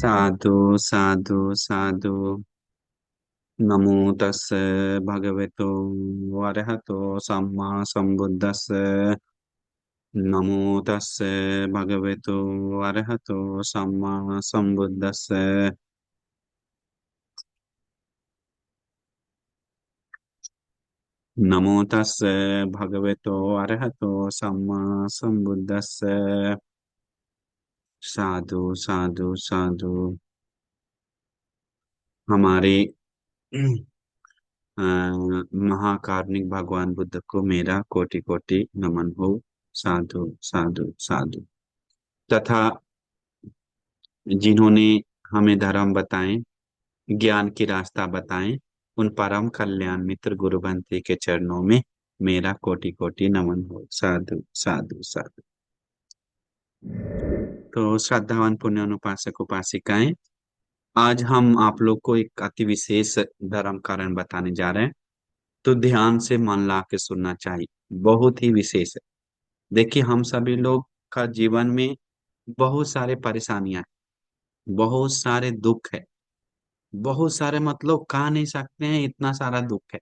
साधु साधु साधु। नमो तस्से भगवतो वरहतो सम्मा सम्बुद्दस्से। नमो तस्से भगवतो वरहतो सम्मा सम्बुद्दस्से। नमो तस्से भगवतो अरहतो सम्मा सम्बुद्दस्से। साधु साधु साधु। हमारे महाकारुणिक भगवान बुद्ध को मेरा कोटि कोटि नमन हो। साधु साधु साधु। तथा जिन्होंने हमें धर्म बताए, ज्ञान की रास्ता बताए, उन परम कल्याण मित्र गुरु बंती के चरणों में मेरा कोटि कोटि नमन हो। साधु साधु साधु। तो श्रद्धावान पुण्य अनुपासक उपासिकाएं, आज हम आप लोग को एक अति विशेष धर्म कारण बताने जा रहे हैं। तो ध्यान से मन ला के सुनना चाहिए, बहुत ही विशेष है। देखिए, हम सभी लोग का जीवन में बहुत सारे परेशानियां हैं, बहुत सारे दुख है, बहुत सारे मतलब कह नहीं सकते हैं, इतना सारा दुख है।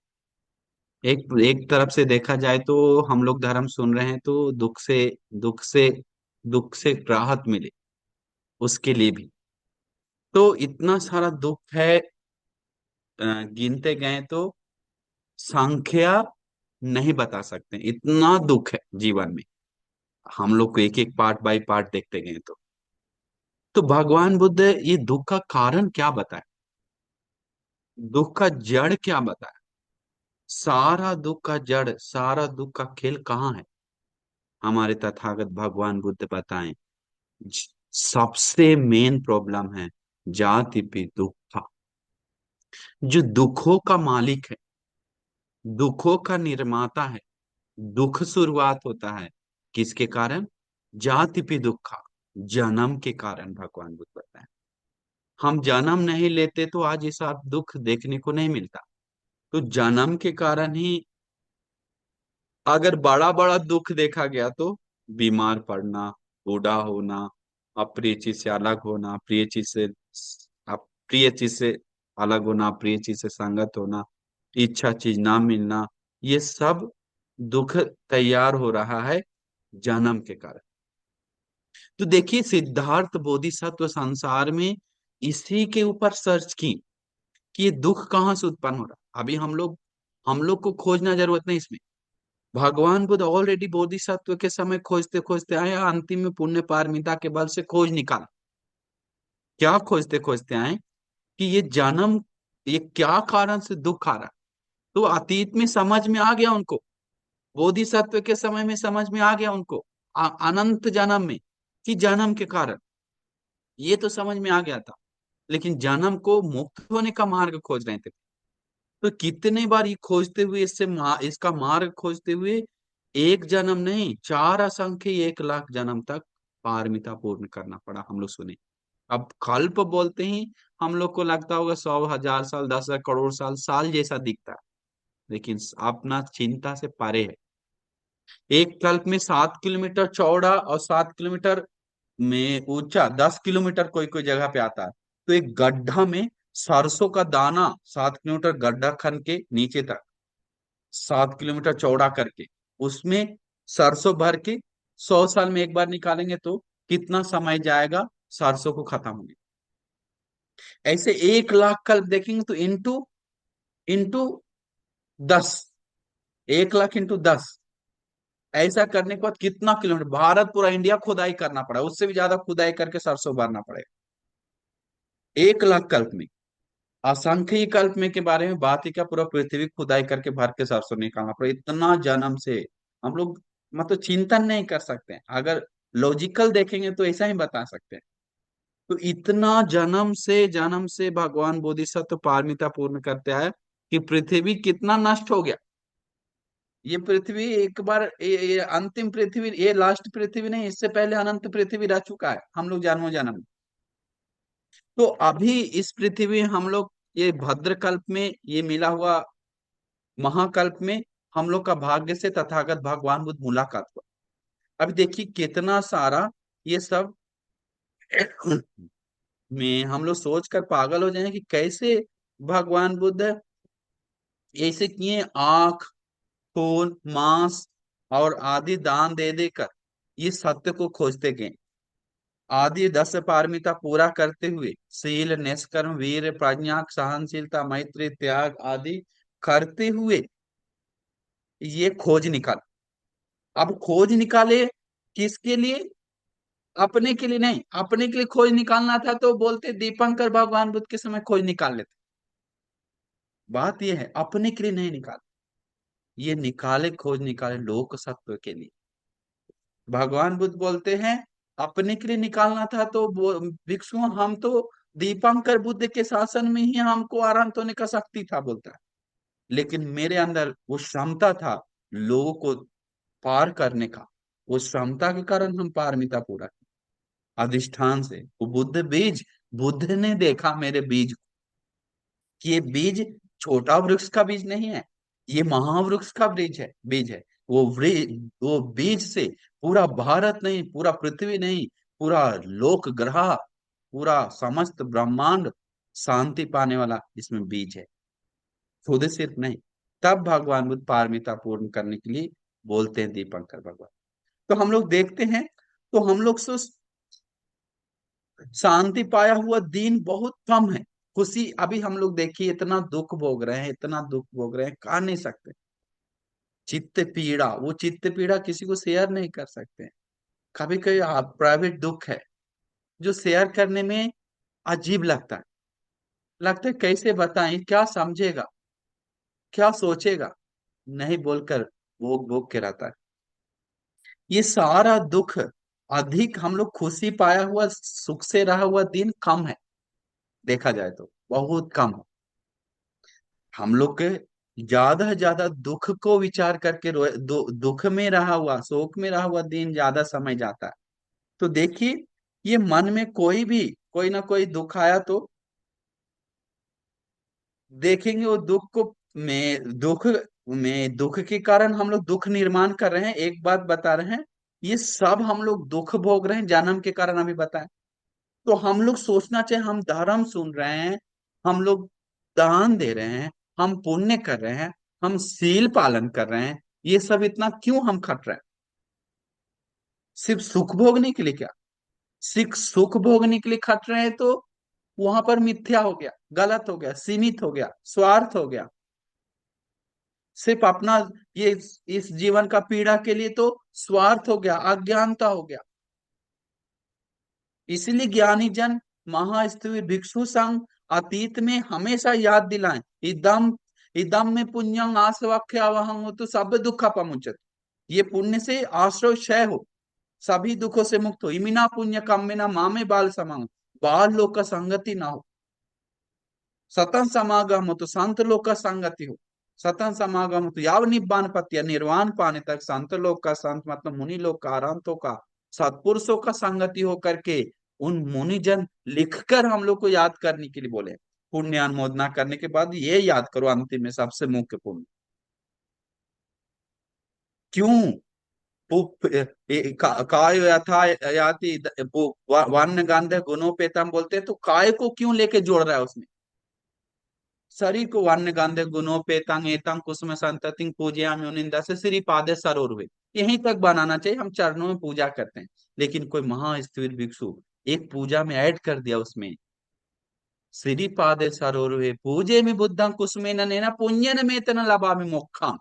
एक एक तरफ से देखा जाए तो हम लोग धर्म सुन रहे हैं तो दुख से दुख से राहत मिले, उसके लिए भी तो इतना सारा दुख है। गिनते गए तो संख्या नहीं बता सकते, इतना दुख है जीवन में। हम लोग को एक एक पार्ट बाय पार्ट देखते गए तो भगवान बुद्ध ये दुख का कारण क्या बताए, दुख का जड़ क्या बताए, सारा दुख का जड़, सारा दुख का खेल कहाँ है, हमारे तथागत भगवान बुद्ध बताएं। सबसे मेन प्रॉब्लम है जाति पे दुख। जो दुखों का मालिक है, दुखों का निर्माता है, दुख शुरुआत होता है किसके कारण? जाति पे दुखा, जन्म के कारण। भगवान बुद्ध बताए हम जन्म नहीं लेते तो आज ऐसा दुख देखने को नहीं मिलता। तो जन्म के कारण ही अगर बड़ा बड़ा दुख देखा गया तो बीमार पड़ना, बूढ़ा होना, अप्रिय चीज से अलग होना, प्रिय चीज से अप्रिय चीज से अलग होना, प्रिय चीज से संगत होना, इच्छा चीज ना मिलना, ये सब दुख तैयार हो रहा है जन्म के कारण। तो देखिए, सिद्धार्थ बोधिसत्व संसार में इसी के ऊपर सर्च की कि ये दुख कहाँ से उत्पन्न हो रहा है। अभी हम लोग को खोजना जरूरत नहीं इसमें। भगवान बुद्ध ऑलरेडी बोधिसत्व के समय खोजते खोजते आए, अंतिम में पुण्य पारमिता के बल से खोज निकाला। क्या खोजते खोजते आए कि ये जन्म, ये क्या कारण से दुख आ रहा है। तो अतीत में समझ में आ गया उनको, बोधिसत्व के समय में समझ में आ गया उनको, अनंत जन्म में कि जन्म के कारण, ये तो समझ में आ गया था। लेकिन जन्म को मुक्त होने का मार्ग खोज रहे थे। तो कितने बार ये खोजते हुए, इसका मार्ग खोजते हुए एक जन्म नहीं, चार असंख्य 1 लाख जन्म तक पारमिता पूर्ण करना पड़ा। हम लोग सुने, अब कल्प बोलते ही हम लोग को लगता होगा 100,000 साल, 10,000 करोड़ साल, साल जैसा दिखता है। लेकिन अपना चिंता से परे है। एक कल्प में 7 किलोमीटर चौड़ा और 7 किलोमीटर में ऊंचा, 10 किलोमीटर कोई कोई जगह पे आता है। तो एक गड्ढा में सरसों का दाना 7 किलोमीटर गड्ढा खन के नीचे तक, 7 किलोमीटर चौड़ा करके, उसमें सरसों भर के 100 साल में एक बार निकालेंगे तो कितना समय जाएगा सरसों को खत्म होने। ऐसे 1 लाख कल्प देखेंगे तो इंटू इंटू 10, 1 लाख इंटू 10, ऐसा करने के बाद कितना किलोमीटर, भारत पूरा इंडिया खुदाई करना पड़ा, उससे भी ज्यादा खुदाई करके सरसों भरना पड़ेगा 1 लाख कल्प में। असंख्य ही कल्प में के बारे में बात ही क्या, पूरा पृथ्वी खुदाई करके भर के सरसों निकालना पड़े, इतना जन्म से हम लोग मतलब चिंतन नहीं कर सकते हैं। अगर लॉजिकल देखेंगे तो ऐसा ही बता सकते हैं। तो इतना जन्म से भगवान बोधिसत्व पारमिता पूर्ण करते आए कि पृथ्वी कितना नष्ट हो गया। ये पृथ्वी एक बार, ये अंतिम पृथ्वी, ये लास्ट पृथ्वी नहीं, इससे पहले अनंत पृथ्वी रह चुका है हम लोग जन्मों जन्म। तो अभी इस पृथ्वी में हम लोग, ये भद्रकल्प में ये मिला हुआ महाकल्प में हम लोग का भाग्य से तथागत भगवान बुद्ध मुलाकात हुआ। अभी देखिए कितना सारा ये सब में हम लोग सोच कर पागल हो जाएं कि कैसे भगवान बुद्ध ऐसे किए, आंख, खून, मांस और आदि दान दे देकर ये सत्य को खोजते गए। आदि 10 पारमिता पूरा करते हुए शील, निष्कर्म, वीर, प्रज्ञा, सहनशीलता, मैत्री, त्याग आदि करते हुए ये खोज निकाल। अब खोज निकाले किसके लिए? अपने के लिए नहीं। अपने के लिए खोज निकालना था तो बोलते दीपंकर भगवान बुद्ध के समय खोज निकाल लेते। बात यह है अपने के लिए नहीं निकाल, ये निकाले, खोज निकाले लोक सत्व के लिए। भगवान बुद्ध बोलते हैं अपने के लिए निकालना था तो भिक्षु हम तो दीपंकर बुद्ध के शासन में ही हमको आरांत होने का शक्ति था बोलता है, लेकिन मेरे अंदर वो क्षमता था लोगों को पार करने का। वो क्षमता के कारण हम पारमिता पूरा किए। अधिष्ठान से वो बुद्ध बीज, बुद्ध ने देखा मेरे बीज कि ये बीज छोटा वृक्ष का बीज नहीं है, ये महावृक्ष का बीज है। वो बीज से पूरा भारत नहीं, पूरा पृथ्वी नहीं, पूरा लोक ग्रह, पूरा समस्त ब्रह्मांड शांति पाने वाला इसमें बीज है, खुद सिर्फ नहीं। तब भगवान बुद्ध पारमिता पूर्ण करने के लिए बोलते हैं दीपंकर भगवान। तो हम लोग देखते हैं, तो हम लोग से शांति पाया हुआ दिन बहुत कम है। खुशी अभी हम लोग देखिए इतना दुख भोग रहे हैं, इतना दुख भोग रहे हैं, कहा नहीं सकते। चित्त पीड़ा, वो चित्त पीड़ा किसी को शेयर नहीं कर सकते। कभी कभी प्राइवेट दुख है जो शेयर करने में अजीब लगता है। लगता है कैसे बताएं, क्या समझेगा, क्या सोचेगा, नहीं बोलकर भोग भोग के रहता है। ये सारा दुख अधिक हम लोग खुशी पाया हुआ, सुख से रहा हुआ दिन कम है, देखा जाए तो बहुत कम है। हम लोग के ज्यादा से ज्यादा दुख को विचार करके दुख में रहा हुआ, शोक में रहा हुआ दिन ज्यादा समय जाता है। तो देखिए ये मन में कोई भी कोई ना कोई दुख आया तो देखेंगे वो दुख को, दुख के कारण हम लोग दुख निर्माण कर रहे हैं। एक बात बता रहे हैं, ये सब हम लोग दुख भोग रहे हैं जन्म के कारण, अभी बताएं। तो हम लोग सोचना चाहिए हम धर्म सुन रहे हैं, हम लोग दान दे रहे हैं, हम पुण्य कर रहे हैं, हम सील पालन कर रहे हैं, ये सब इतना क्यों हम खट रहे हैं? सिर्फ सुख भोगने के लिए क्या? सिर्फ सुख भोगने के लिए खट रहे हैं तो वहां पर मिथ्या हो गया, गलत हो गया, सीमित हो गया, स्वार्थ हो गया। सिर्फ अपना ये इस जीवन का पीड़ा के लिए तो स्वार्थ हो गया, अज्ञानता हो गया। इसलिए ज्ञानी जन महास्थविर भिक्षु संघ अतीत में हमेशा याद दिलाएं, इदम इदम में पुण्यं आश्रवख्यावहं हो तो सब दुख पमुंचत। ये पुण्य से आश्रय क्षय हो, सभी दुखों से मुक्त हो। इमिना पुण्य कम्मिना मामे बाल समांग, बाल लोग का संगति ना हो। सतन समागम हो तो संत लोग का संगति हो। सतन समागम हो तो याव निब्बान पत्या, निर्वाण पाने तक संत लोग का, संत मतलब मुनि लोग का, अरहंतों का, सत्पुरुषों का संगति हो करके उन मुनिजन लिखकर हम लोग को याद करने के लिए बोले। पुण्य अनुमोदना करने के बाद ये याद करो अंतिम में सबसे मुख्य पुण्य। क्यों? काय यथा याति वन्य गंध गुणोपेतम बोलते हैं, तो काय को क्यों लेके जोड़ रहा है उसमें? शरीर को वन्य गंधे गुणोपेतं एतं कुसुम संततिं पूजयामि मुनिंदा से श्री पादे सरोरुहे, यहीं तक बनाना चाहिए। हम चरणों में पूजा करते हैं, लेकिन कोई महास्थिर भिक्षु एक पूजा में ऐड कर दिया उसमें श्री पादे सरोरुहे पूजे में बुद्धं कुसुमेन नेना पुण्यन मेतन लभामि मोक्षम।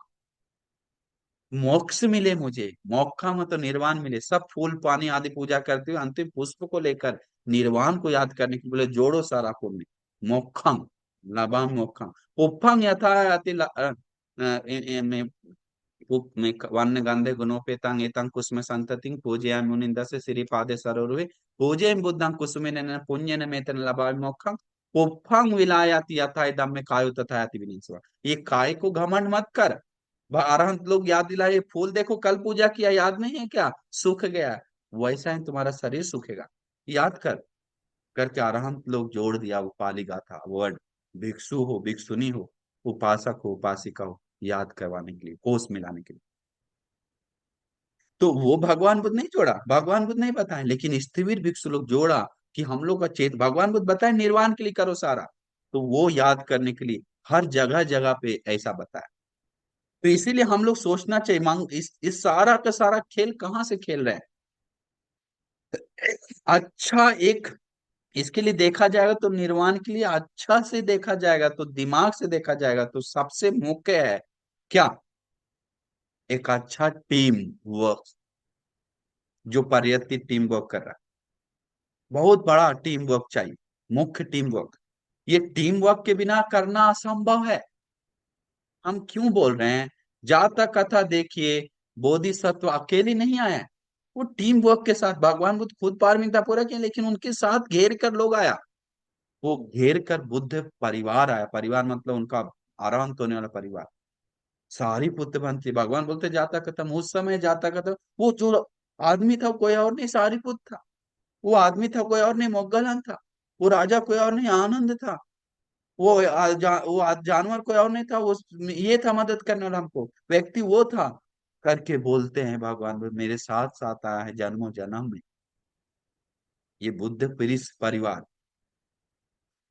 मोक्ष मिले मुझे, मोक्ष में तो निर्वाण मिले। सब फूल पानी आदि पूजा करते हुए अंतिम पुष्प को लेकर निर्वाण को याद करने के बोले जोड़ो सारा पुण्य। मोक्षम लभाम मोक्षम पुप्पं यथा याति में में वन्य गंधे गुणोपेतांग एतांग कुसुम संततिं पूजयामि मुनिंदा से श्री पादे सरोरुहे पूजयं बुद्धं कुसुमेन पुण्यन मेतन लभामि मोक्षम पुप्पं विलायति यथा इदं में कायो तथा याति विनीत। ये काय को घमंड मत कर। अरहंत लोग याद दिलाए, फूल देखो कल पूजा किया, याद नहीं है क्या? सूख गया, वैसा ही तुम्हारा शरीर सूखेगा, याद कर। करके अरहंत लोग जोड़ दिया वो पाली गाथा वर्ड। भिक्षु हो, भिक्षुनी हो, उपासक हो, उपासिका हो, याद करवाने के लिए, कोष मिलाने के लिए। तो वो भगवान बुद्ध नहीं जोड़ा, भगवान बुद्ध नहीं बताए, लेकिन स्थिविर भिक्षु लोग जोड़ा। कि हम लोग का चेत भगवान बुद्ध बताए निर्वाण के लिए करो सारा, तो वो याद करने के लिए हर जगह जगह पे ऐसा बताया। तो इसीलिए हम लोग सोचना चाहिए, मांग इस सारा का सारा खेल कहाँ से खेल रहे हैं। अच्छा, एक इसके लिए देखा जाएगा तो निर्वाण के लिए अच्छा से देखा जाएगा, तो दिमाग से देखा जाएगा तो सबसे मुख्य है क्या, एक अच्छा टीम वर्क, जो पर्याप्त टीम वर्क कर रहा है। बहुत बड़ा टीम वर्क चाहिए, मुख्य टीम वर्क। ये टीम वर्क के बिना करना असंभव है। हम क्यों बोल रहे हैं, जाता कथा देखिए, बोधिसत्व अकेले नहीं आए हैं, वो टीम वर्क के साथ, भगवान बुद्ध खुद पारमिता पूरा किए लेकिन उनके साथ घेर कर लोग आया। वो घेर कर बुद्ध परिवार आया, परिवार मतलब उनका आराम होने वाला परिवार, सारी पुत्र बनती। भगवान बोलते जाता खत्म, उस समय जाता खत्म, वो जो आदमी था कोई और नहीं, सारी पुत्र था। वो आदमी था कोई और नहीं, मोगलन था। वो राजा कोई और नहीं, आनंद था। वो जानवर कोई और नहीं था, वो ये था मदद करने वाला हमको व्यक्ति, वो था। करके बोलते हैं भगवान बुद्ध मेरे साथ साथ आया है जन्मों जन्म में, ये बुद्ध पुलिस परिवार।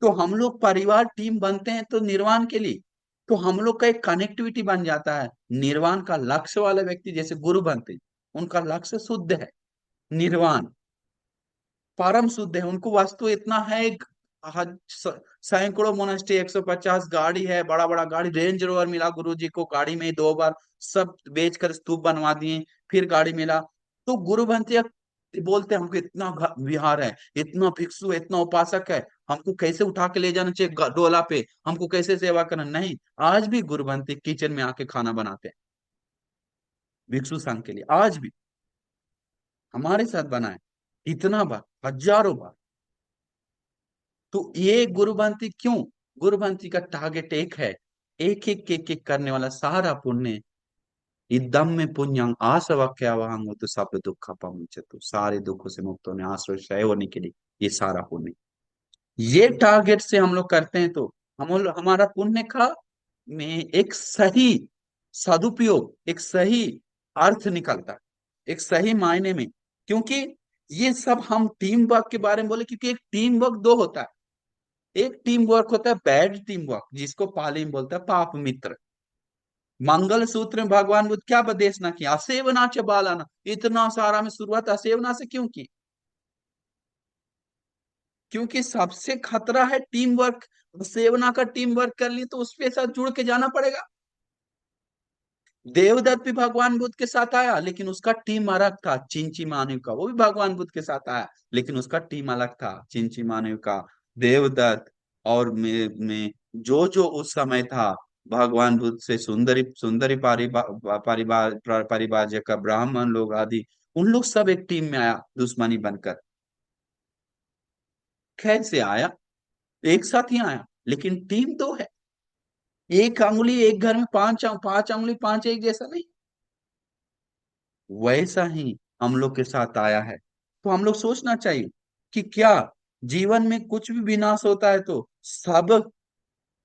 तो हम लोग परिवार टीम बनते हैं तो निर्वाण के लिए, तो हम लोग का एक कनेक्टिविटी बन जाता है। निर्वाण का लक्ष्य वाले व्यक्ति जैसे गुरु बनते हैं, उनका लक्ष्य शुद्ध है, निर्वाण परम शुद्ध है। उनको वास्तु इतना है, सैकड़ों मोनास्ट्री, 150 गाड़ी है, बड़ा बड़ा गाड़ी, रेंज रोवर मिला गुरु जी को गाड़ी में ही 2 बार, सब बेचकर स्तूप बनवा दिए, फिर गाड़ी मिला। तो गुरु बनते बोलते हैं हमको इतना विहार है, इतना भिक्षु है, इतना उपासक है, हमको कैसे उठा के ले जाना चाहिए डोला पे, हमको कैसे सेवा करना। नहीं, आज भी गुरु बनते किचन में आके खाना बनाते हैं भिक्षु संघ के लिए, आज भी हमारे साथ बनाए, इतना बार, हजारों बार। तो ये गुरुबंती क्यों, गुरुबंती का टारगेट एक है, एक एक करने वाला सारा पुण्य, इदम में पुण्यं आसवक्या वहंग तो सब दुख पमुंचतु, सारे दुखों से मुक्त होने, आश्रय होने के लिए ये सारा पुण्य, ये टारगेट से हम लोग करते हैं तो हमारा पुण्य का में एक सही सदुपयोग, एक सही अर्थ निकलता है, एक सही मायने में। क्योंकि ये सब हम टीम वर्क के बारे में बोले, क्योंकि एक टीम वर्क दो होता है। एक टीम वर्क होता है बैड टीम वर्क, जिसको पाली में बोलता है पाप मित्र। मंगल सूत्र में भगवान बुद्ध क्या उपदेश ना किया, असेवना च बालाना, इतना सारा में शुरुआत असेवना से क्यों की, क्योंकि सबसे खतरा है टीम वर्क। सेवना का टीम वर्क कर ली तो उसके साथ जुड़ के जाना पड़ेगा। देवदत्त भी भगवान बुद्ध के साथ आया लेकिन उसका टीम अलग था, चिंची मानव का, वो भी भगवान बुद्ध के साथ आया लेकिन उसका टीम अलग था, चिंची मानव का। देवदत्त और में जो उस समय था, भगवान बुद्ध से सुंदरी सुंदरी परिवार का ब्राह्मण लोग आदि, उन लोग सब एक टीम में आया दुश्मनी बनकर। कैसे आया, एक साथ ही आया लेकिन टीम दो है। एक अंगुली एक घर में पांच, पांच अंगुली पांच एक जैसा नहीं, वैसा ही हम लोग के साथ आया है। तो हम लोग सोचना चाहिए कि क्या जीवन में कुछ भी विनाश होता है तो सब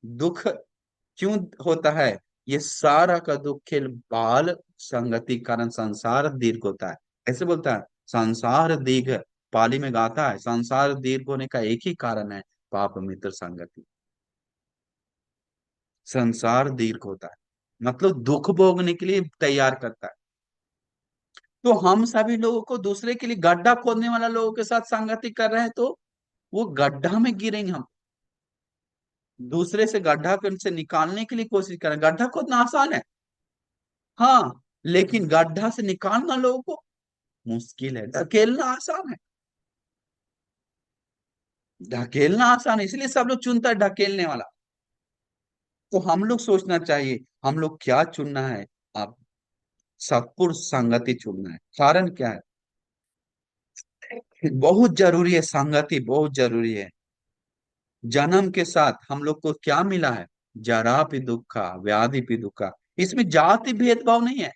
दुख क्यों होता है, ये सारा का दुख खेल बाल संगति कारण संसार दीर्घ होता है। ऐसे बोलता है संसार दीर्घ, पाली में गाता है संसार दीर्घ होने का एक ही कारण है, पाप मित्र संगति। संसार दीर्घ होता है मतलब दुख भोगने के लिए तैयार करता है। तो हम सभी लोगों को दूसरे के लिए गड्ढा खोदने वाला लोगों के साथ संगति कर रहे हैं तो वो गड्ढा में गिरेंगे हम। दूसरे से गड्ढा से निकालने के लिए कोशिश करें, गड्ढा खोदना आसान है, हाँ, लेकिन गड्ढा से निकालना लोगों को मुश्किल है। ढकेलना आसान है, ढकेलना आसान है, इसलिए सब लोग चुनता है ढकेलने वाला। तो हम लोग सोचना चाहिए हम लोग क्या चुनना है, आप सत्पुरुष संगति चुनना है। कारण क्या है, बहुत जरूरी है, संगति बहुत जरूरी है। जन्म के साथ हम लोग को क्या मिला है, जरा भी दुखा व्याधि भी दुखा, इसमें जाति भेदभाव नहीं है।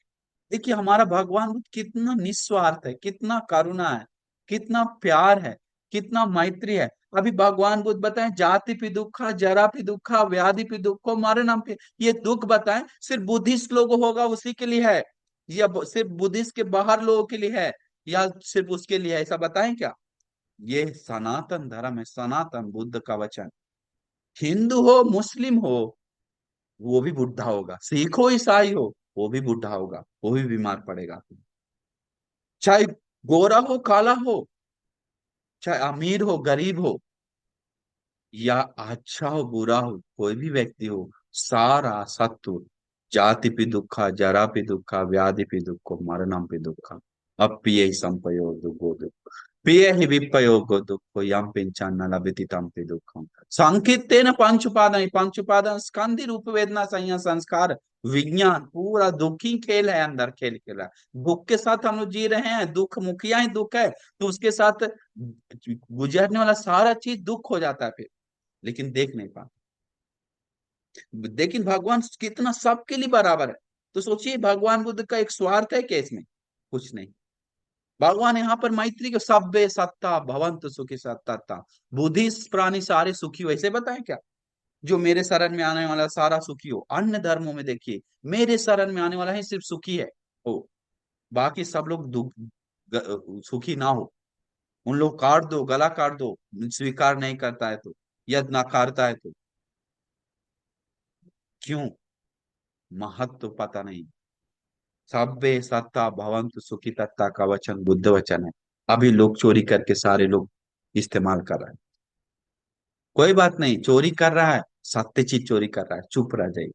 देखिए हमारा भगवान बुद्ध कितना निस्वार्थ है, कितना करुणा है, कितना प्यार है, कितना मैत्री है। अभी भगवान बुद्ध बताएं जाति पे दुखा, जरा पे दुखा, व्याधि पे दुख, हमारे नाम पे ये दुख बताएं, सिर्फ बुद्धिस्ट लोग होगा उसी के लिए है, या सिर्फ बुद्धिस्ट के बाहर लोगों के लिए है, या सिर्फ उसके लिए है, ऐसा बताएं क्या। ये सनातन धर्म है, सनातन बुद्ध का वचन। हिंदू हो मुस्लिम हो वो भी बुढ़ा होगा, सिख हो ईसाई हो वो भी बुढ़ा होगा, वो भी बीमार पड़ेगा। चाहे गोरा हो काला हो, चाहे अमीर हो गरीब हो, या अच्छा हो बुरा हो, कोई भी व्यक्ति हो, सारा सत्व, जाति पि दुखा जरा पि दुखा व्याधि पि दुखो मरणम पि दुखा अप्रिय संपयो दुखो दुख प्रिय ही विपयोगो दुखो यम पिंचान न लभते तम पि दुखम संकीर्तेन पंच उपादान, पंच उपादान स्कंदी रूप वेदना संज्ञा संस्कार विज्ञान, पूरा दुख ही खेल है, अंदर खेल खेला है। दुख के साथ हम लोग जी रहे हैं, दुख मुखिया ही दुख है, तो उसके साथ गुजरने वाला सारा चीज दुख हो जाता है फिर, लेकिन देख नहीं पाते। लेकिन भगवान कितना सबके लिए बराबर है। तो सोचिए भगवान बुद्ध का एक स्वार्थ है क्या इसमें? कुछ नहीं। भगवान यहाँ पर मैत्री के सभ्य सत्ता भवंतु सुखी सत्ता, बुद्धि प्राणी सारे सुखी, वैसे बताएं क्या? जो मेरे शरण में आने वाला सारा सुखी हो। अन्य धर्मों में देखिए मेरे शरण में आने वाला ही सिर्फ सुखी है हो, बाकी सब लोग दुख सुखी ना हो। उन लोग काट दो, गला काट दो, स्वीकार नहीं करता है तो, यद नकारता है तो। क्यों? महत्व तो पता नहीं। सभ्य सत्ता भवंतु सुखी तत्ता का वचन बुद्ध वचन है। अभी लोग चोरी करके सारे लोग इस्तेमाल कर रहे हैं। कोई बात नहीं, चोरी कर रहा है, सत्य चीज चोरी कर रहा है, चुप रह जाइए।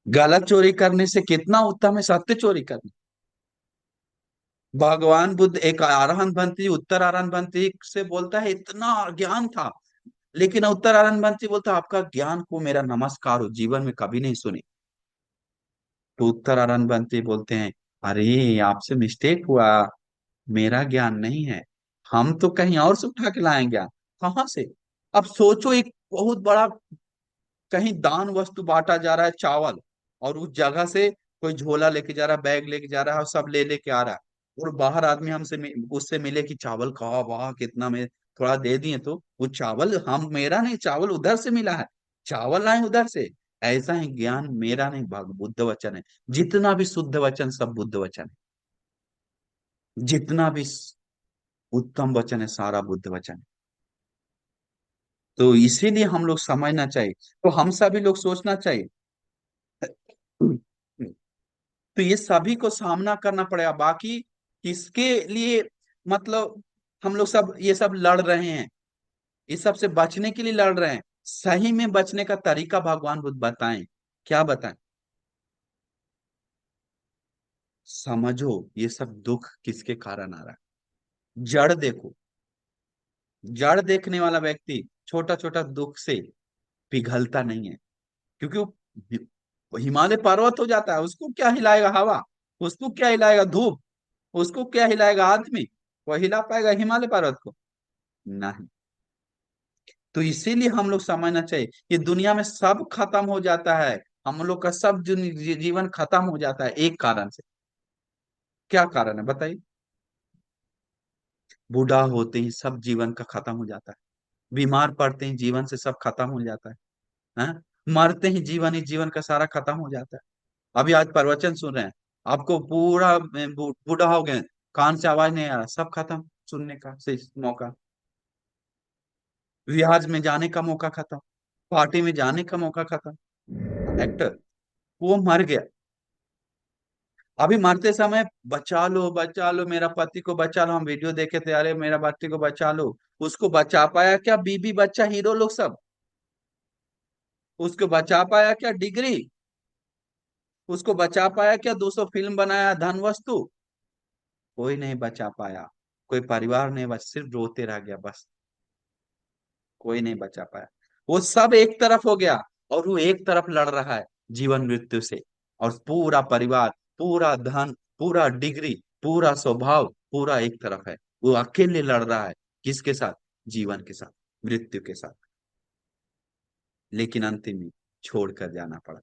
गलत चोरी करने से कितना उत्तम है सत्य चोरी करना। भगवान बुद्ध एक अरहंत बनती, उत्तर अरहंत बनती से बोलता है इतना ज्ञान था, लेकिन उत्तर अरहंत बनती बोलता आपका ज्ञान को मेरा नमस्कार हो, जीवन में कभी नहीं सुने। तो उत्तर अरहंत बनती बोलते हैं अरे आपसे मिस्टेक हुआ, मेरा ज्ञान नहीं है, हम तो कहीं और से उठा के लाएं ज्ञान। कहाँ से? अब सोचो एक बहुत बड़ा कहीं दान वस्तु बांटा जा रहा है, चावल, और उस जगह से कोई झोला लेके जा रहा है, बैग लेके जा रहा है और सब ले लेके आ रहा है, और बाहर आदमी हमसे उससे मिले कि चावल कहा वाह कितना, में थोड़ा दे दिए तो वो चावल हम मेरा नहीं, चावल उधर से मिला है, चावल आए उधर से। ऐसा ही ज्ञान मेरा नहीं, भाग बुद्ध वचन है। जितना भी शुद्ध वचन सब बुद्ध वचन है, जितना भी उत्तम वचन है सारा बुद्ध वचन है। तो इसीलिए हम लोग समझना चाहिए, तो हम सभी लोग सोचना चाहिए। तो ये सभी को सामना करना पड़ेगा, बाकी किसके लिए, मतलब हम लोग सब ये सब लड़ रहे हैं, इस सब से बचने के लिए लड़ रहे हैं। सही में बचने का तरीका भगवान बुद्ध बताएं, क्या बताएं? समझो ये सब दुख किसके कारण आ रहा है, जड़ देखो। जड़ देखने वाला व्यक्ति छोटा छोटा दुख से पिघलता नहीं है, क्योंकि वो हिमालय पर्वत हो जाता है, उसको क्या हिलाएगा हवा, उसको क्या हिलाएगा धूप, उसको क्या हिलाएगा आदमी? वो हिला पाएगा हिमालय पर्वत को? नहीं। तो इसीलिए हम लोग समझना चाहिए कि दुनिया में सब खत्म हो जाता है, हम लोग का सब जीवन खत्म हो जाता है एक कारण से। क्या कारण है बताइए? बूढ़ा होते ही सब जीवन का खत्म हो जाता है, बीमार पड़ते ही जीवन से सब खत्म हो जाता है, हाँ? मरते ही जीवन, ही जीवन का सारा खत्म हो जाता है। अभी आज प्रवचन सुन रहे हैं, आपको पूरा बूढ़ा हो गए, कान से आवाज नहीं आ रहा, सब खत्म, सुनने का से मौका, रियाज में जाने का मौका खत्म, पार्टी में जाने का मौका खत्म। एक्टर वो मर गया, अभी मरते समय बचा लो मेरा पति को बचा लो, हम वीडियो देखे थे, अरे मेरा पति को बचा लो। उसको बचा पाया क्या बीबी बच्चा हीरो लोग सब? उसको बचा पाया क्या डिग्री? उसको बचा पाया क्या 200 फिल्म बनाया धन वस्तु? कोई नहीं बचा पाया, कोई परिवार नहीं बच, सिर्फ रोते रह गया बस, कोई नहीं बचा पाया। वो सब एक तरफ हो गया, और वो एक तरफ लड़ रहा है जीवन मृत्यु से, और पूरा परिवार, पूरा धन, पूरा डिग्री, पूरा स्वभाव पूरा एक तरफ है, वो अकेले लड़ रहा है। किसके साथ? जीवन के साथ, मृत्यु के साथ। लेकिन अंतिम में छोड़कर जाना पड़ा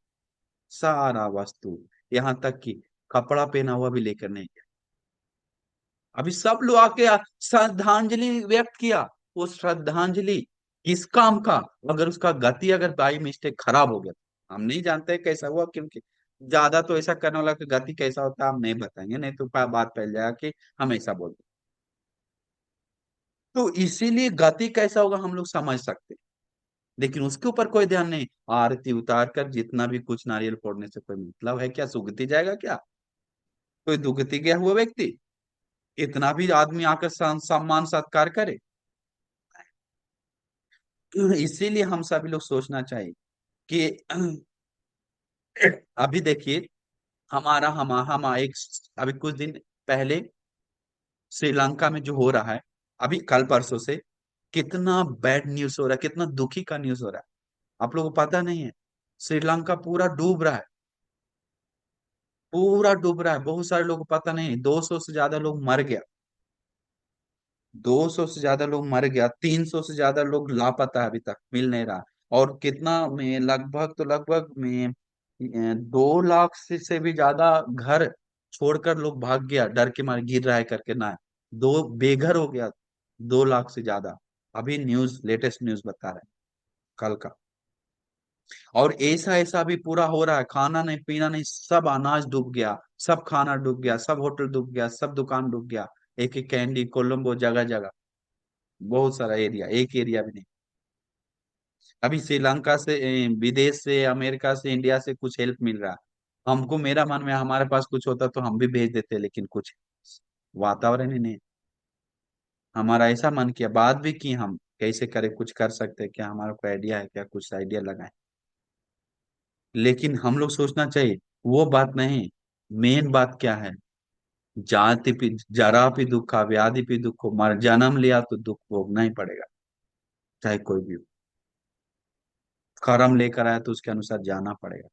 सारा वस्तु, यहाँ तक कि कपड़ा पहना हुआ भी लेकर नहीं गया। अभी सब लोग आके श्रद्धांजलि व्यक्त किया, वो श्रद्धांजलि किस काम का? अगर उसका गति अगर बाई मिस्टेक खराब हो गया, हम नहीं जानते कैसा हुआ, क्योंकि ज्यादा तो ऐसा करने वाला का गति कैसा होता है हम नहीं बताएंगे, नहीं तो बात फैल जाएगा कि हम ऐसा बोलते। तो इसीलिए गति कैसा होगा हम लोग समझ सकते हैं। लेकिन उसके ऊपर कोई ध्यान नहीं। आरती उतार कर जितना भी कुछ नारियल फोड़ने से कोई मतलब है क्या? सुगति जाएगा क्या? कोई दुगति गया हुआ व्यक्ति इतना भी आदमी आकर सम्मान सत्कार करे? इसीलिए हम सभी लोग सोचना चाहिए कि अभी देखिए, हम एक अभी कुछ दिन पहले श्रीलंका में जो हो रहा है, अभी कल परसों से कितना बैड न्यूज हो रहा है, कितना दुखी का न्यूज हो रहा है, आप लोगों को पता नहीं है? श्रीलंका पूरा डूब रहा है, पूरा डूब रहा है। बहुत सारे लोगों को पता नहीं, 200 से ज्यादा लोग मर गया, 200 से ज्यादा लोग मर गया, 300 से ज्यादा लोग लापता है, अभी तक मिल नहीं रहा। और कितना में लगभग तो लगभग में 2 लाख से भी ज्यादा घर छोड़कर लोग भाग गया, डर के मारे गिर रहा है करके ना। दो बेघर हो गया, 2 लाख से ज्यादा। अभी न्यूज, लेटेस्ट न्यूज बता रहे हैं कल का। और ऐसा ऐसा भी पूरा हो रहा है, खाना नहीं पीना नहीं, सब अनाज डूब गया, सब खाना डूब गया, सब होटल डूब गया, सब दुकान डूब गया। एक एक कैंडी कोलंबो जगह जगह, बहुत सारा एरिया, एक एरिया भी नहीं। अभी श्रीलंका से विदेश से, अमेरिका से, इंडिया से कुछ हेल्प मिल रहा है। हमको, मेरा मन में हमारे पास कुछ होता तो हम भी भेज देते, लेकिन कुछ वातावरण ही नहीं। हमारा ऐसा मन किया, बात भी की हम कैसे करें, कुछ कर सकते हैं क्या, हमारा कोई आइडिया है क्या, कुछ आइडिया लगाए। लेकिन हम लोग सोचना चाहिए, वो बात नहीं। मेन बात क्या है? जाति भी, जरा भी दुख, व्याधि भी दुख हो, मर जन्म लिया तो दुख भोगना ही पड़ेगा, चाहे कोई भी हो। कर्म लेकर आया तो उसके अनुसार जाना पड़ेगा।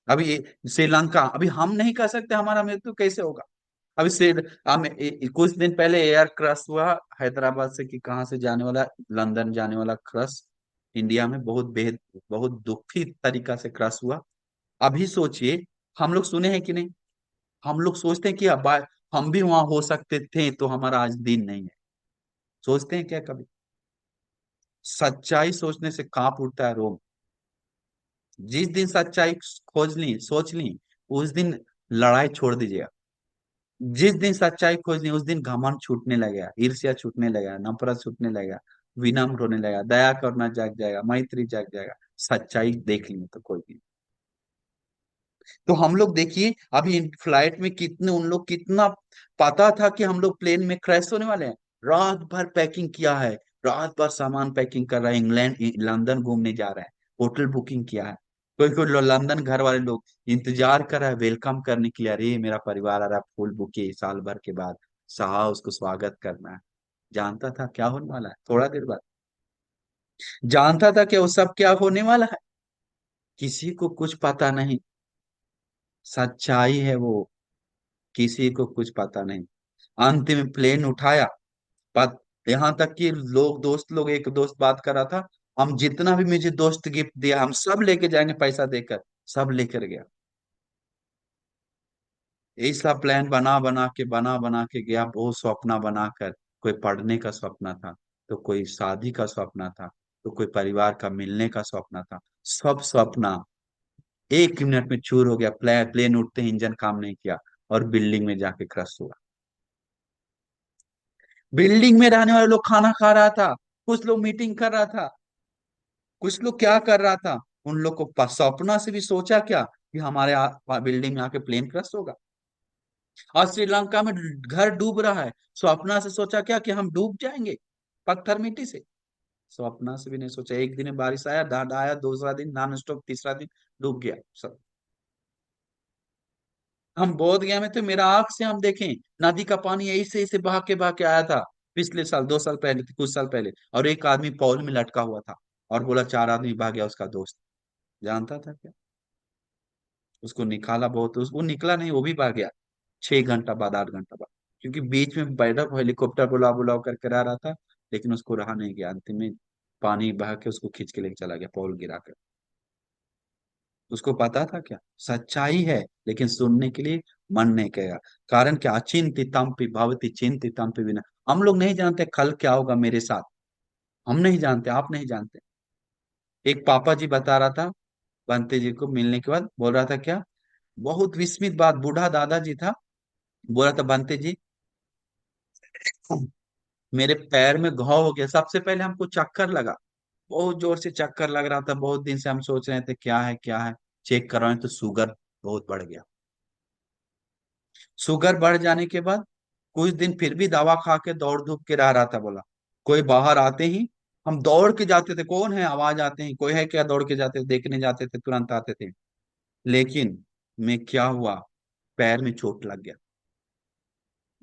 अभी श्रीलंका, अभी हम नहीं कह सकते हमारा मृत्यु कैसे होगा। अभी से कुछ दिन पहले एयर क्रैश हुआ हैदराबाद से, कि कहाँ से जाने वाला, लंदन जाने वाला क्रश, इंडिया में बहुत बेहद, बहुत दुखी तरीका से क्रश हुआ। अभी सोचिए, हम लोग सुने हैं कि नहीं? हम लोग सोचते हैं कि अब हम भी वहां हो सकते थे तो हमारा आज दिन नहीं है। सोचते हैं क्या कभी? सच्चाई सोचने से कांप उठता है रोम। जिस दिन सच्चाई खोज ली, सोच ली, उस दिन लड़ाई छोड़ दीजिएगा। जिस दिन सच्चाई खोज ली, उस दिन घमंड छूटने लगेगा, ईर्ष्या छूटने लगेगा, नफरत छूटने लगेगा, विनम्र होने लगेगा, दया करना जाग जाएगा, मैत्री जाग जाएगा। सच्चाई देख ली तो कोई भी। तो हम लोग देखिए, अभी फ्लाइट में कितने, उन लोग कितना पता था कि हम लोग प्लेन में क्रैश होने वाले हैं, रात भर पैकिंग किया है, रात भर सामान पैकिंग कर रहा है, इंग्लैंड लंदन घूमने जा रहा है, होटल बुकिंग किया है। कोई कोई लंदन घर वाले लोग इंतजार कर रहा है वेलकम करने के लिए, अरे मेरा परिवार आ रहा है, फूल बुके साल भर के बाद, साहा उसको स्वागत करना है। जानता था क्या होने वाला है थोड़ा देर बाद, जानता था कि वो सब क्या होने वाला है। किसी को कुछ पता नहीं, सच्चाई है वो, किसी को कुछ पता नहीं। अंत में प्लेन उठाया, बात यहाँ तक कि लोग, दोस्त लोग, एक दोस्त बात कर रहा था, हम जितना भी मुझे दोस्त गिफ्ट दिया हम सब लेके जाएंगे पैसा देकर, सब लेकर गया। ऐसा प्लान बना बना के गया, बहुत सपना बनाकर। कोई पढ़ने का सपना था, तो कोई शादी का सपना था, तो कोई परिवार का मिलने का सपना था। सब सपना 1 मिनट में चूर हो गया। प्लेन उठते ही इंजन काम नहीं किया और बिल्डिंग में जाके क्रश हुआ। बिल्डिंग में रहने वाले लोग खाना खा रहा था, कुछ लोग मीटिंग कर रहा था, कुछ लोग क्या कर रहा था, उन लोग को सपना से भी सोचा क्या कि हमारे बिल्डिंग में आके प्लेन क्रश होगा। और श्रीलंका में घर डूब रहा है, सपना से सोचा क्या कि हम डूब जाएंगे पत्थर मिट्टी से? सपना से भी नहीं सोचा। एक दिन में बारिश आया, दादा आया, दूसरा दिन नॉन स्टॉप, तीसरा दिन डूब गया सब। हम बोध गया में थे, मेरा आंख से हम देखें, नदी का पानी ऐसे ऐसे बहा के आया था, पिछले साल, 2 साल पहले, कुछ साल पहले। और एक आदमी पौल में लटका हुआ था, और बोला 4 आदमी भाग गया, उसका दोस्त। जानता था क्या? उसको निकाला बहुत, वो निकला नहीं, वो भी भाग गया 6 घंटा बाद, 8 घंटा बाद। क्योंकि बीच में बैठा हेलीकॉप्टर बुलाओ बुलाओ करके रहा था, लेकिन उसको रहा नहीं गया, अंतिम में पानी बहा के उसको खींच के लेके चला गया, पौल गिरा कर। उसको पता था क्या? सच्चाई है, लेकिन सुनने के लिए मन नहीं कहेगा। कारण क्या? अचिंतितम्पि भवति चिंतितम्पि विना। हम लोग नहीं जानते कल क्या होगा मेरे साथ, हम नहीं जानते, आप नहीं जानते। एक पापा जी बता रहा था, बंते जी को मिलने के बाद बोल रहा था क्या, बहुत विस्मित बात, बूढ़ा दादाजी था, बोल रहा था, बंते जी मेरे पैर में घाव हो गया। सबसे पहले हमको चक्कर लगा, बहुत जोर से चक्कर लग रहा था। बहुत दिन से हम सोच रहे थे क्या है क्या है। चेक करवाएं तो शुगर बहुत बढ़ गया। शुगर बढ़ जाने के बाद कुछ दिन फिर भी दवा खा के दौड़ धूप के रह रहा था। बोला कोई बाहर आते ही हम दौड़ के जाते थे, कौन है, आवाज आते ही कोई है क्या, दौड़ के जाते थे, देखने जाते थे, तुरंत आते थे। लेकिन मैं क्या हुआ, पैर में चोट लग गया।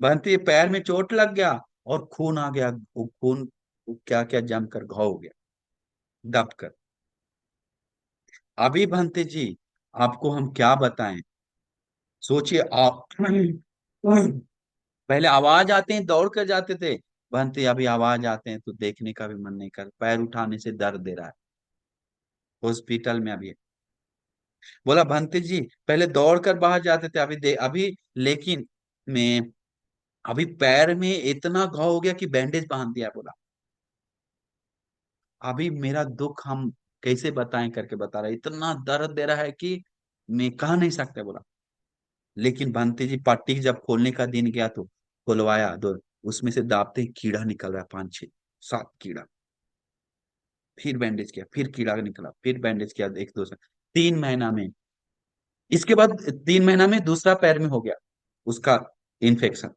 बनती पैर में चोट लग गया और खून आ गया। वो खून क्या क्या जमकर घाव हो गया, दब कर। अभी बनते जी आपको हम क्या बताएं। सोचिए आप पहले आवाज आते हैं दौड़ कर जाते थे, बनते अभी आवाज आते हैं तो देखने का भी मन नहीं कर, पैर उठाने से दर्द दे रहा है, हॉस्पिटल में अभी। बोला भंते जी पहले दौड़ कर बाहर जाते थे, अभी लेकिन मैं अभी पैर में इतना घाव हो गया कि बैंडेज बांध दिया। बोला अभी मेरा दुख हम कैसे बताएं करके बता रहा है, इतना दर्द दे रहा है कि मैं कह नहीं सकता। बोला लेकिन भंते जी पट्टी जब खोलने का दिन गया तो खुलवाया दो, उसमें से दाबते ही कीड़ा निकल रहा है, 5 6 7 कीड़ा। फिर बैंडेज किया, फिर कीड़ा निकला, फिर बैंडेज किया, एक दो से 3 महीना में। इसके बाद 3 महीना में दूसरा पैर में हो गया उसका इन्फेक्शन,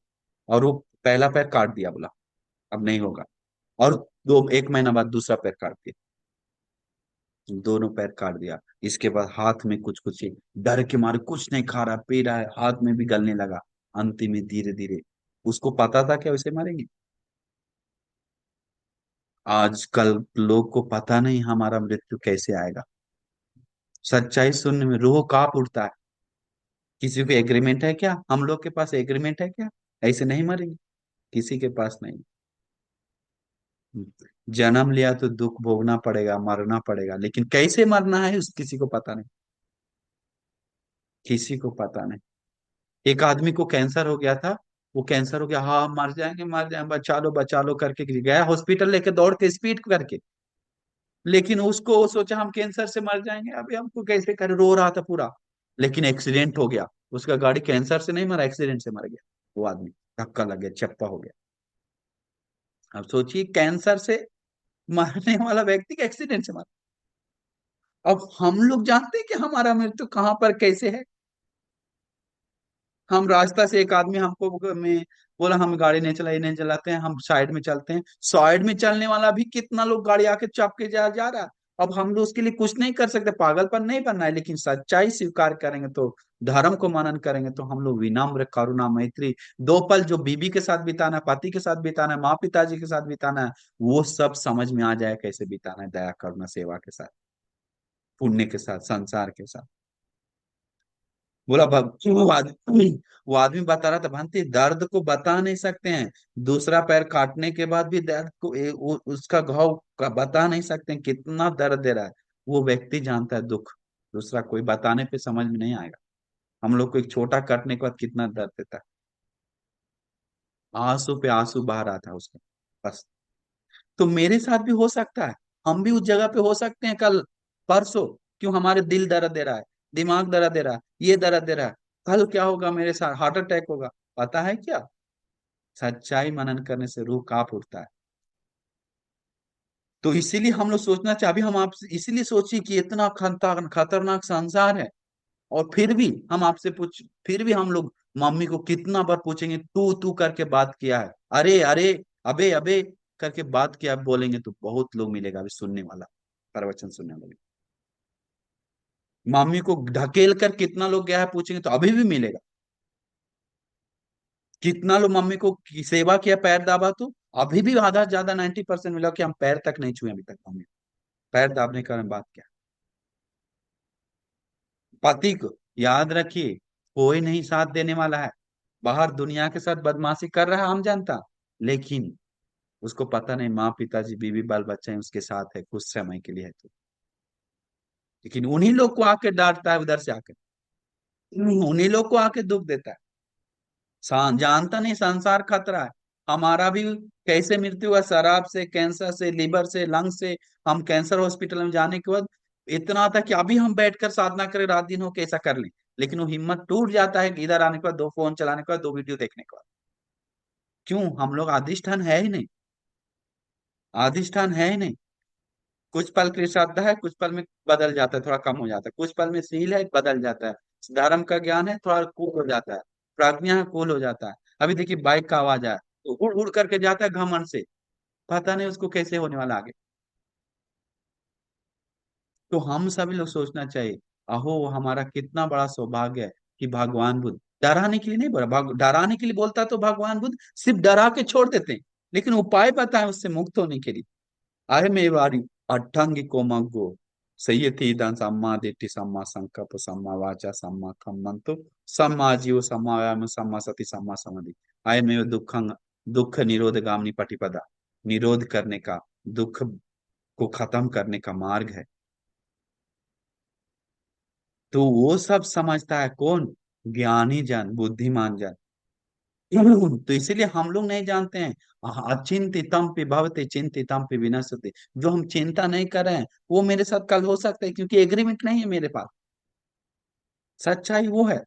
और वो पहला पैर काट दिया। बोला अब नहीं होगा। और 1 महीना बाद दूसरा पैर काट दिया, दोनों पैर काट दिया। इसके बाद हाथ में कुछ कुछ डर के मारे कुछ नहीं खा रहा, पी रहा है, हाथ में भी गलने लगा। अंतिम में धीरे धीरे, उसको पता था क्या उसे मारेंगे। आजकल लोग को पता नहीं हमारा मृत्यु कैसे आएगा। सच्चाई सुनने में रूह कांप उठता है। किसी को एग्रीमेंट है क्या, हम लोग के पास एग्रीमेंट है क्या, ऐसे नहीं मरेंगे, किसी के पास नहीं। जन्म लिया तो दुख भोगना पड़ेगा, मरना पड़ेगा, लेकिन कैसे मरना है उस किसी को पता नहीं, किसी को पता नहीं। एक आदमी को कैंसर हो गया था, वो कैंसर हो गया, हाँ मर जाएंगे मर जाएंगे, बचा लो करके गया हॉस्पिटल लेके दौड़ के स्पीड करके। लेकिन उसको वो सोचा हम कैंसर से मर जाएंगे, अभी हमको कैसे करे, रो रहा था पूरा। लेकिन एक्सीडेंट हो गया, उसका गाड़ी कैंसर से नहीं मरा, एक्सीडेंट से मर गया वो आदमी। धक्का लग गया, चप्पा हो गया। अब सोचिए कैंसर से मरने वाला व्यक्ति एक्सीडेंट से मरा। अब हम लोग जानते हैं कि हमारा मृत्यु कहाँ पर कैसे है। हम रास्ता से एक आदमी हमको में बोला हम गाड़ी नहीं चलाई, नहीं चलाते हैं, हम साइड में चलते हैं। साइड में चलने वाला भी कितना लोग गाड़ी आके चाप के जा रहा है। अब हम लोग उसके लिए कुछ नहीं कर सकते, पागलपन नहीं बनना है, लेकिन सच्चाई स्वीकार करेंगे तो, धर्म को मनन करेंगे तो हम लोग विनम्र करुणा मैत्री, 2 पल जो बीबी के साथ बिताना है, पति के साथ बिताना है, माँ पिताजी के साथ बिताना है, वो सब समझ में आ जाए कैसे बिताना है, दया करुणा सेवा के साथ, पुण्य के साथ, संसार के साथ। बोला वो आदमी बता रहा था भांति दर्द को बता नहीं सकते हैं, दूसरा पैर काटने के बाद भी दर्द को उसका घाव का बता नहीं सकते हैं, कितना दर्द दे रहा है। वो व्यक्ति जानता है दुख, दूसरा कोई बताने पे समझ में नहीं आएगा। हम लोग को एक छोटा काटने के बाद कितना दर्द देता है। आंसू पे आंसू बहा रहा था उसका, बस। तो मेरे साथ भी हो सकता है, हम भी उस जगह पे हो सकते हैं कल परसों। क्यों, हमारे दिल दर्द दे रहा है, दिमाग दर्द दे रहा है, ये दर्द दे रहा है, कल क्या होगा मेरे साथ, हार्ट अटैक होगा, पता है क्या। सच्चाई मनन करने से रूह कांप उठता है। तो इसीलिए हम लोग सोचना चाहिए, अभी हम आपसे इसीलिए सोचिए कि इतना खतरनाक संसार है, और फिर भी हम आपसे पूछ, फिर भी हम लोग मम्मी को कितना बार पूछेंगे, तू तू करके बात किया है, अरे अरे, अबे अबे करके बात किया, बोलेंगे तो बहुत लोग मिलेगा अभी सुनने वाला, प्रवचन सुनने वाला। मम्मी को ढकेल कर कितना लोग गया है पूछेंगे तो अभी भी मिलेगा। कितना लोग मम्मी को सेवा किया, पैर दाबा, तो अभी भी आधा ज्यादा 90% मिला कि हम पैर तक नहीं छुए अभी तक मम्मी, पैर दाबने का बात क्या। पति को याद रखिए, कोई नहीं साथ देने वाला है। बाहर दुनिया के साथ बदमाशी कर रहा है हम जानता, लेकिन उसको पता नहीं माँ पिताजी बीवी बाल बच्चे हैं उसके साथ है, कुछ समय के लिए है तो। लेकिन उन्हीं लोग को आके डांटता है उधर से आकर, उन्हीं लोग को आके दुख देता है। जानता नहीं संसार खतरा है। हमारा भी कैसे मृत्यु हुआ, शराब से, कैंसर से, लीवर से, लंग से। हम कैंसर हॉस्पिटल में जाने के बाद इतना था कि अभी हम बैठकर साधना करें, रात दिन हो कैसा कर लें, लेकिन वो हिम्मत टूट जाता है कि इधर आने के बाद, 2 फोन चलाने के बाद, 2 वीडियो देखने के बाद। क्यों, हम लोग अधिष्ठान है ही नहीं। अधिष्ठान है ही नहीं। कुछ पल के लिए श्रद्धा है, कुछ पल में बदल जाता है, थोड़ा कम हो जाता है, कुछ पल में शील है, बदल जाता है। धर्म का ज्ञान है, थोड़ा कूल हो जाता है। प्रज्ञा है, कूल हो जाता है। अभी देखिए बाइक का आवाज आया तो उड़ उड़ करके जाता है घमंड से, पता नहीं उसको कैसे होने वाला आगे। तो हम सभी लोग सोचना चाहिए, अहो हमारा कितना बड़ा सौभाग्य है कि भगवान बुद्ध डराने के लिए नहीं बोला, डराने के लिए बोलता तो भगवान बुद्ध सिर्फ डरा के छोड़ देते, लेकिन उपाय बताए उससे मुक्त होने के लिए। अहमेवारी अट्ठांगिको मग्गो संयति दान सम्मा दिट्ठि सम्मा संकल्प सम्मा वाचा सम्मा कम्मंतो सम्मा जीव सम्मा व्यायाम सम्मा सति सम्मा समाधि। अयमेव दुखं दुख निरोध गामिनी पटिपदा, निरोध करने का, दुख को खत्म करने का मार्ग है। तो वो सब समझता है कौन? ज्ञानी जन, बुद्धिमान जन। तो इसीलिए हम लोग नहीं जानते हैं। अचिंतितम पे भवते चिंतितम पे विनश्यते। जो हम चिंता नहीं कर रहे हैं वो मेरे साथ कल हो सकता है, क्योंकि एग्रीमेंट नहीं है मेरे पास। सच्चाई वो है।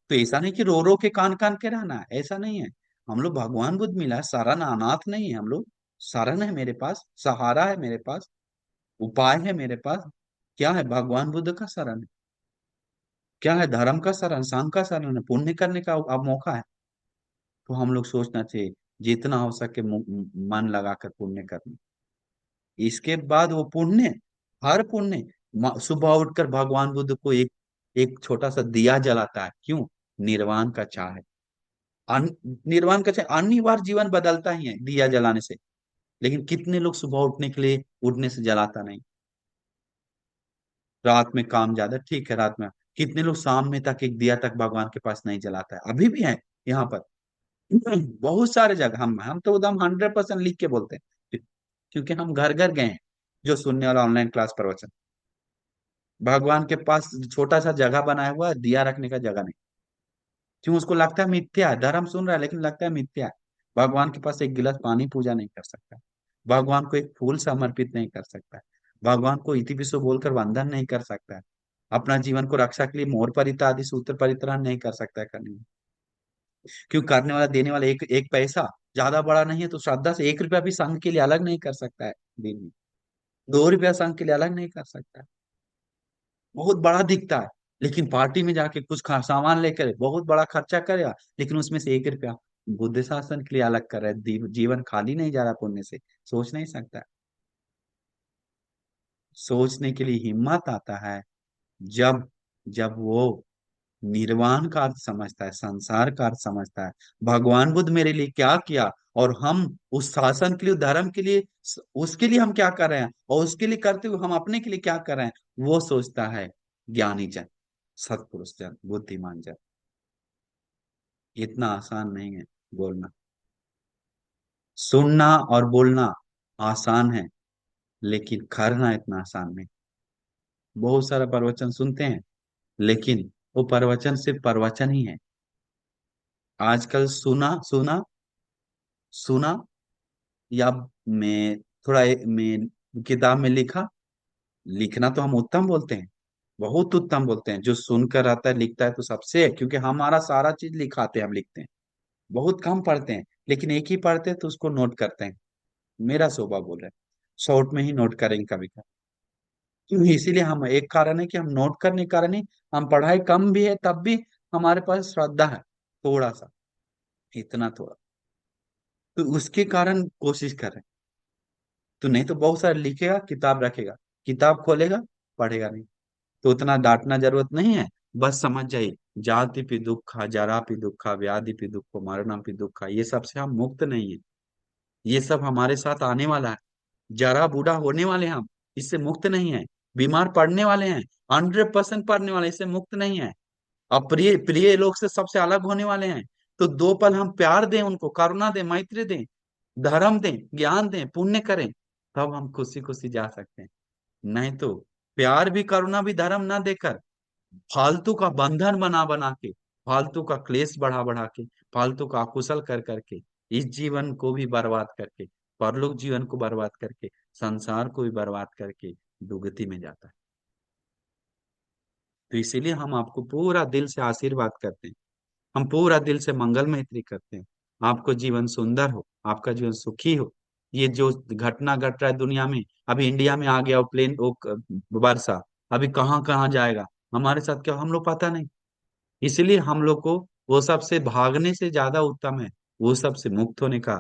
तो ऐसा नहीं कि रो रो के कान कान के रहना है, ऐसा नहीं है। हम लोग भगवान बुद्ध मिला है, शरण अनाथ नहीं है हम लोग। शरण है मेरे पास, सहारा है मेरे पास, उपाय है मेरे पास। क्या है? भगवान बुद्ध का शरण है। क्या है? धर्म का शरण, संघ का शरण है, पुण्य करने का अब मौका है। तो हम लोग सोचना चाहिए जितना हो सके मन लगाकर पुण्य करना। इसके बाद वो पुण्य, हर पुण्य, सुबह उठकर भगवान बुद्ध को एक एक छोटा सा दिया जलाता है। क्यों? निर्वाण का चाह है। निर्वाण का चाह, अनिवार्य जीवन बदलता ही है दिया जलाने से। लेकिन कितने लोग सुबह उठने के लिए, उठने से जलाता नहीं। रात में काम ज्यादा, ठीक है रात में। कितने लोग शाम में तक एक दिया तक भगवान के पास नहीं जलाता है, अभी भी है यहाँ पर। बहुत सारे जगह हम तो एकदम 100% लिख के बोलते हैं, क्योंकि हम घर घर गए हैं। जो सुनने वाला ऑनलाइन क्लास प्रवचन, भगवान के पास छोटा सा जगह बनाया हुआ है, दिया रखने का जगह नहीं। क्यों? उसको लगता है मिथ्या है, धर्म सुन रहा है लेकिन लगता है मिथ्या है। भगवान के पास एक गिलास पानी पूजा नहीं कर सकता, भगवान को एक फूल समर्पित नहीं कर सकता, भगवान को इति पिसो बोलकर वंदन नहीं कर सकता है, अपना जीवन को रक्षा के लिए मोर परिता आदि सूत्र परित्राण नहीं कर सकता है करने में। क्यों? करने वाला, देने वाला एक एक पैसा ज्यादा बड़ा नहीं है, तो श्रद्धा से 1 रुपया भी संघ के लिए अलग नहीं कर सकता है दिन में। 2 रुपया संघ के लिए अलग नहीं कर सकता है। बहुत बड़ा दिखता है, लेकिन पार्टी में जाके कुछ सामान लेकर बहुत बड़ा खर्चा करेगा, लेकिन उसमें से 1 रुपया बुद्ध शासन के लिए अलग कर रहा है। जीवन खाली नहीं जा रहा पुण्य से। सोच नहीं सकता है। सोचने के लिए हिम्मत आता है जब जब वो निर्वाण का अर्थ समझता है, संसार का अर्थ समझता है, भगवान बुद्ध मेरे लिए क्या किया, और हम उस शासन के लिए, धर्म के लिए, उसके लिए हम क्या कर रहे हैं, और उसके लिए करते हुए हम अपने के लिए क्या कर रहे हैं, वो सोचता है ज्ञानी जन, सत्पुरुष जन, बुद्धिमान जन। इतना आसान नहीं है बोलना। सुनना और बोलना आसान है, लेकिन करना इतना आसान नहीं। बहुत सारा प्रवचन सुनते हैं, लेकिन वो प्रवचन सिर्फ प्रवचन ही है। आजकल सुना सुना सुना, या मैं थोड़ा मैं किताब में लिखा। लिखना तो हम उत्तम बोलते हैं, बहुत उत्तम बोलते हैं। जो सुनकर आता है लिखता है तो सबसे है, क्योंकि हमारा सारा चीज लिखाते हैं, हम लिखते हैं। बहुत कम पढ़ते हैं, लेकिन एक ही पढ़ते हैं तो उसको नोट करते हैं। मेरा स्वभाव बोल रहा है, शॉर्ट में ही नोट करेंगे कभी कभी। क्यों? इसीलिए हम, एक कारण है कि हम नोट करने के कारण ही हम, पढ़ाई कम भी है तब भी हमारे पास श्रद्धा है थोड़ा सा, इतना थोड़ा। तो उसके कारण कोशिश कर रहे हैं। तो नहीं तो बहुत सारा लिखेगा, किताब रखेगा, किताब खोलेगा, पढ़ेगा नहीं। तो उतना डांटना जरूरत नहीं है। बस समझ जाइए, जाति पे दुख, जरा पे दुख, व्याधि पे दुख, मरणम पे दुख, ये सब से हम मुक्त नहीं है। ये सब हमारे साथ आने वाला है। जरा बूढ़ा होने वाले हैं हम, इससे मुक्त नहीं है। बीमार पड़ने वाले हैं, 100% पड़ने वाले, इससे मुक्त नहीं है। अप्रिय प्रिय लोग से सबसे अलग होने वाले हैं। तो 2 पल हम प्यार दें उनको, करुणा दें, मैत्री दें, धर्म दें, ज्ञान दें, पुण्य करें, तब हम खुशी खुशी जा सकते हैं। नहीं तो प्यार भी, करुणा भी, धर्म ना देकर, फालतू का बंधन बना बना के, फालतू का क्लेश बढ़ा बढ़ा के, फालतू का अकुशल कर करके, इस जीवन को भी बर्बाद करके, परलोक जीवन को बर्बाद करके, संसार को भी बर्बाद करके दुगति में जाता है। तो इसीलिए हम आपको पूरा दिल से आशीर्वाद करते हैं, हम पूरा दिल से मंगल मैत्री करते हैं। आपको जीवन सुंदर हो, आपका जीवन सुखी हो। ये जो घटना घट रहा है दुनिया में, अभी इंडिया में आ गया वो प्लेन, वो वर्षा, अभी कहाँ कहाँ जाएगा, हमारे साथ क्या हम लोग पता नहीं। इसलिए हम लोग को वो सब से भागने से ज्यादा उत्तम है वो सब से मुक्त होने का,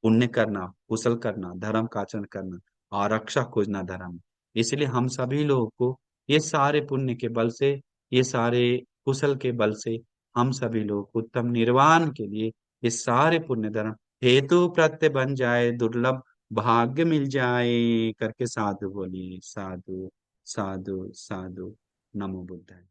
पुण्य करना, कुशल करना, धर्म का आचरण करना, आरक्षा खोजना धर्म। इसलिए हम सभी लोगों को ये सारे पुण्य के बल से, ये सारे कुशल के बल से, हम सभी लोग उत्तम निर्वाण के लिए ये सारे पुण्य धर्म हेतु प्रत्यय बन जाए, दुर्लभ भाग्य मिल जाए करके साधु बोलिए, साधु साधु साधु। नमो बुद्धाय।